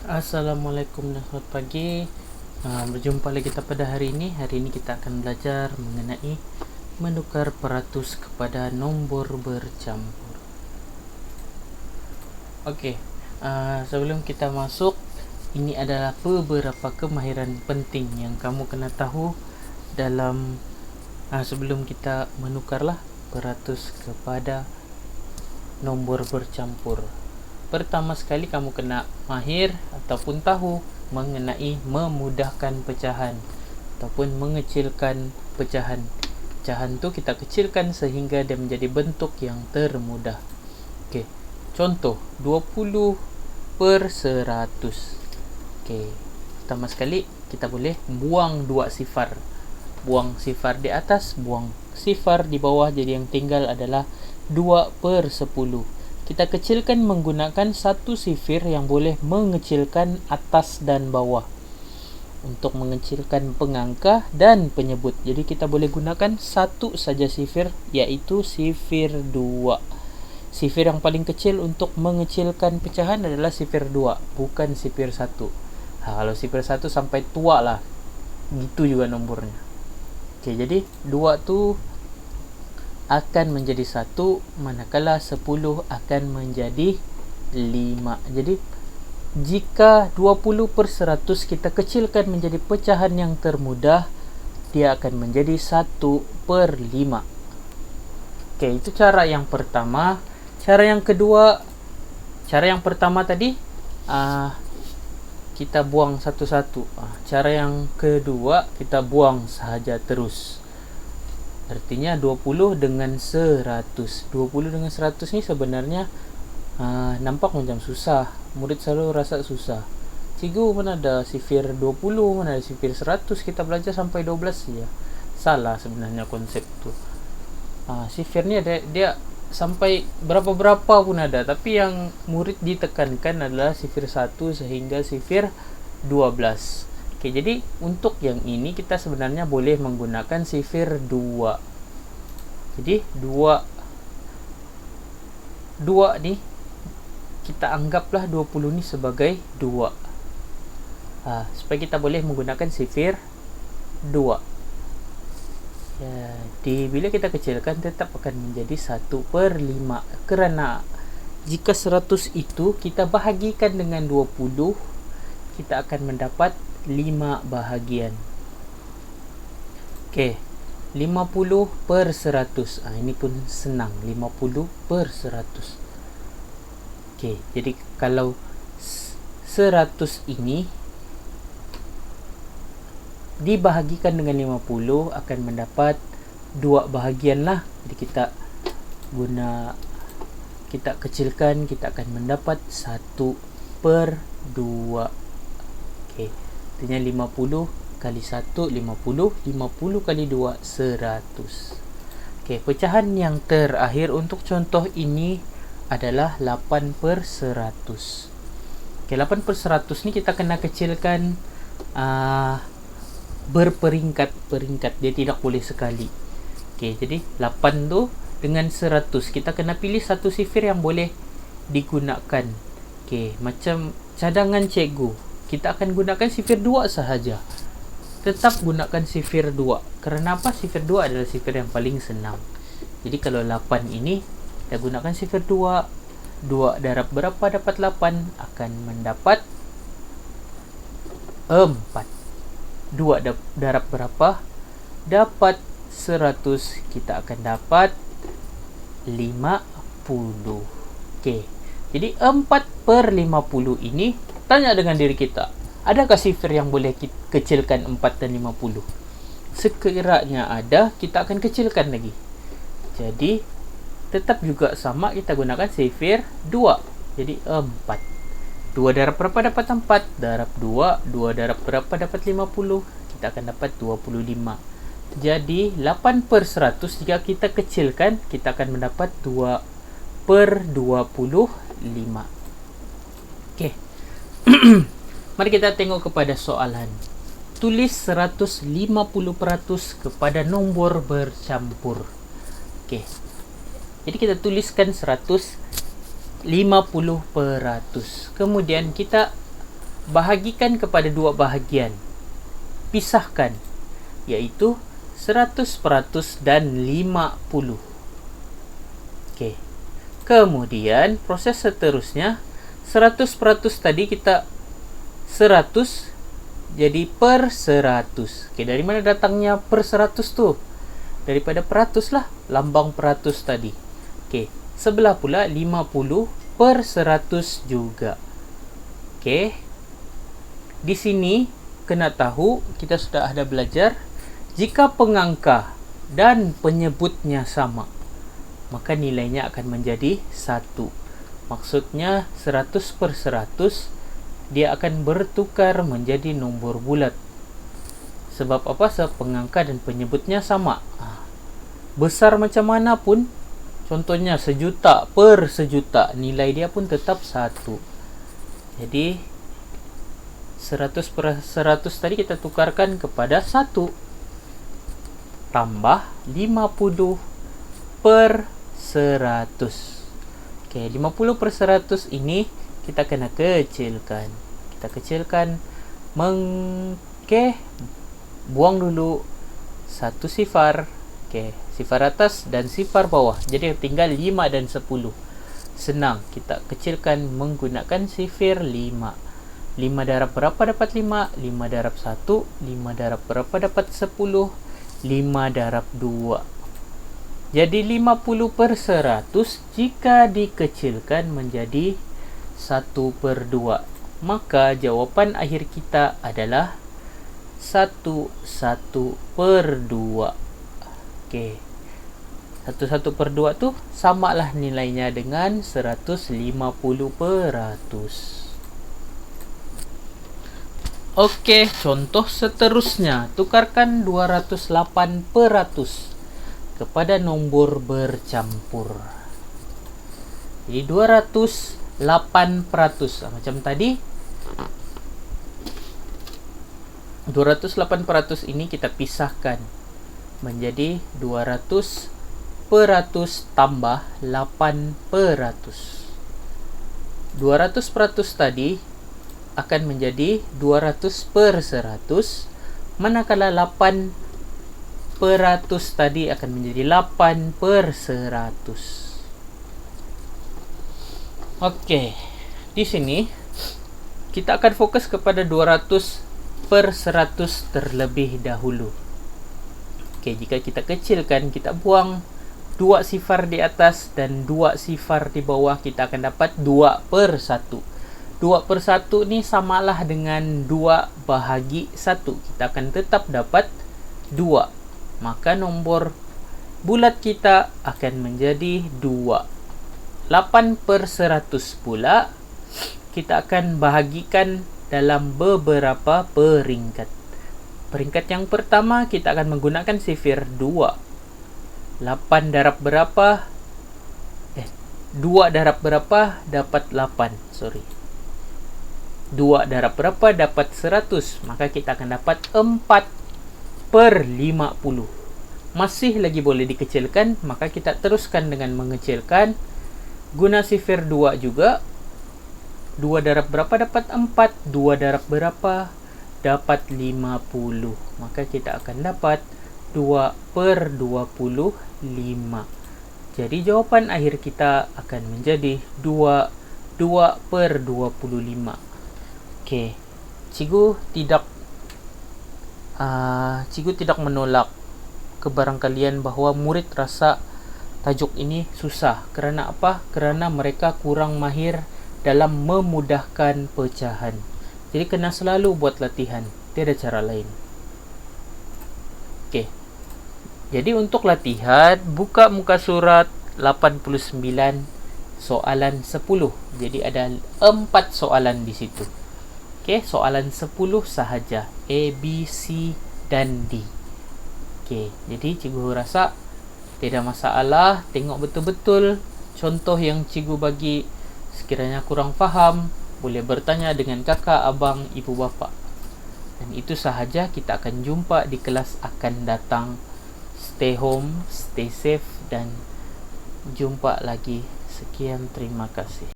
Assalamualaikum dan selamat pagi. Berjumpa lagi kita pada hari ini. Hari ini kita akan belajar mengenai menukar peratus kepada nombor bercampur. Okey, sebelum kita masuk, ini adalah beberapa kemahiran penting yang kamu kena tahu dalam sebelum kita menukarlah peratus kepada nombor bercampur. Pertama sekali kamu kena mahir ataupun tahu mengenai memudahkan pecahan ataupun mengecilkan pecahan. Pecahan tu kita kecilkan sehingga dia menjadi bentuk yang termudah. Okey. Contoh 20 per 100. Okey. Pertama sekali kita boleh buang dua sifar. Buang sifar di atas, buang sifar di bawah, jadi yang tinggal adalah 2 per 10. Kita kecilkan menggunakan satu sifir yang boleh mengecilkan atas dan bawah untuk mengecilkan pengangka dan penyebut. Jadi kita boleh gunakan satu saja sifir, iaitu sifir 2. Sifir yang paling kecil untuk mengecilkan pecahan adalah sifir 2, bukan sifir 1. Kalau sifir 1 sampai tua lah, gitu juga nombornya. Okey, jadi 2 tu akan menjadi 1, manakala 10 akan menjadi 5. Jadi jika 20 per 100 kita kecilkan menjadi pecahan yang termudah, dia akan menjadi 1 per 5. Okey, itu cara yang pertama. Cara yang kedua, cara yang pertama tadi kita buang satu-satu. Cara yang kedua kita buang sahaja terus. Artinya 20 dengan 100. 20 dengan 100 ni sebenarnya nampak macam susah. Murid selalu rasa susah. Cikgu, mana ada sifir 20, mana ada sifir 100, kita belajar sampai 12 saja. Salah sebenarnya konsep tu. Sifir ni dia sampai berapa-berapa pun ada, tapi yang murid ditekankan adalah sifir 1 sehingga sifir 12. Okey, jadi untuk yang ini kita sebenarnya boleh menggunakan sifir 2. Jadi 2 ni kita anggaplah 20 ni sebagai 2. Supaya kita boleh menggunakan sifir 2. Jadi bila kita kecilkan tetap akan menjadi 1 per 5. Kerana jika 100 itu kita bahagikan dengan 20, kita akan mendapat 5 bahagian. Okey, 50 per 100. Ini pun senang, 50 per 100. Okey, jadi kalau 100 ini dibahagikan dengan 50 akan mendapat 2 bahagian lah. Jadi kita kecilkan, kita akan mendapat 1 per 2. Okey, artinya 50 kali 1 50, 50 kali 2 100. Okey, pecahan yang terakhir untuk contoh ini adalah 8 per 100. Okey, 8 per 100 ni kita kena kecilkan berperingkat-peringkat. Dia tidak boleh sekali. Okey, jadi 8 tu dengan 100 kita kena pilih satu sifir yang boleh digunakan. Okey, macam cadangan cikgu, kita akan gunakan sifir 2 sahaja. Tetap gunakan sifir 2. Kerana apa? Sifir 2 adalah sifir yang paling senang. Jadi kalau 8 ini kita gunakan sifir 2. 2 darab berapa dapat 8? Akan mendapat 4. 2 darab berapa? Dapat 100. Kita akan dapat 50. Okey, jadi 4 per 50 ini, tanya dengan diri kita, adakah sifir yang boleh kecilkan 4 dan 50? Sekiranya ada, kita akan kecilkan lagi. Jadi tetap juga sama, kita gunakan sifir 2. Jadi 4. 2 darab berapa dapat 4? Darab 2. 2 darab berapa dapat 50? Kita akan dapat 25. Jadi 8 per 100 jika kita kecilkan, kita akan mendapat 2 per 25. Okey. Mari kita tengok kepada soalan. Tulis 150% kepada nombor bercampur. Okey. Jadi kita tuliskan 150%. Kemudian kita bahagikan kepada dua bahagian. Pisahkan, iaitu 100% dan 50. Okey. Kemudian proses seterusnya, 100% tadi kita 100 jadi per 100. Okey, dari mana datangnya per 100 tu? Daripada peratus lah, lambang peratus tadi. Okey, sebelah pula 50 per 100 juga. Okey. Di sini kena tahu, kita sudah ada belajar, jika pengangka dan penyebutnya sama, maka nilainya akan menjadi 1. Maksudnya 100 per 100, dia akan bertukar menjadi nombor bulat. Sebab apa? Sebab pengangka dan penyebutnya sama. Besar macam mana pun, contohnya 1,000,000 per 1,000,000, nilai dia pun tetap 1. Jadi 100 per 100 tadi kita tukarkan kepada 1. Tambah 50 per 100. Okey, 50 per 100 ini kita kena kecilkan. Kita kecilkan. Okey, buang dulu satu sifar. Okey, sifar atas dan sifar bawah. Jadi tinggal 5 dan 10. Senang, kita kecilkan menggunakan sifir 5. 5 darab berapa dapat 5? 5 darab 1. 5 darab berapa dapat 10? 5 darab 2. Jadi 50 per 100 jika dikecilkan menjadi 1 per 2. Maka jawapan akhir kita adalah 1 per 2. Okey. 1 per 2 tu samalah nilainya dengan 150 per 100. Okey, contoh seterusnya. Tukarkan 208 per 100 kepada nombor bercampur. Jadi 208 per 100. Macam tadi, 208 per 100 ini kita pisahkan menjadi 200 per 100 tambah 8 per 100. 200 per 100 tadi akan menjadi 200 per 100, manakala 8 per 100 tadi akan menjadi 8 per 100. Okey, di sini kita akan fokus kepada 200 per 100 terlebih dahulu. Okey, jika kita kecilkan, kita buang 2 sifar di atas dan 2 sifar di bawah, kita akan dapat 2 per 1. 2 per 1 ni samalah dengan 2 bahagi 1. Kita akan tetap dapat 2. Maka nombor bulat kita akan menjadi 2. 8 per 100 pula kita akan bahagikan dalam beberapa peringkat. Peringkat yang pertama kita akan menggunakan sifir 2. 8 darab berapa? 2 darab berapa dapat 8. 2 darab berapa dapat 100. Maka kita akan dapat 4 per 50. Masih lagi boleh dikecilkan, maka kita teruskan dengan mengecilkan. Guna sifir 2 juga. 2 darab berapa dapat 4. 2 darab berapa dapat 50. Maka kita akan dapat 2 per 25. Jadi jawapan akhir kita akan menjadi 2 per 25. Okey, cikgu tidak menolak kebarangkalian bahawa murid rasa tajuk ini susah. Kerana apa? Kerana mereka kurang mahir dalam memudahkan pecahan. Jadi kena selalu buat latihan, tiada cara lain. Okey. Jadi untuk latihan, buka muka surat 89 soalan 10. Jadi ada 4 soalan di situ. Okey, soalan 10 sahaja. A, B, C dan D. Okey, jadi cikgu rasa tidak masalah. Tengok betul-betul contoh yang cikgu bagi. Sekiranya kurang faham, boleh bertanya dengan kakak, abang, ibu bapa. Dan itu sahaja. Kita akan jumpa di kelas akan datang. Stay home, stay safe dan jumpa lagi. Sekian, terima kasih.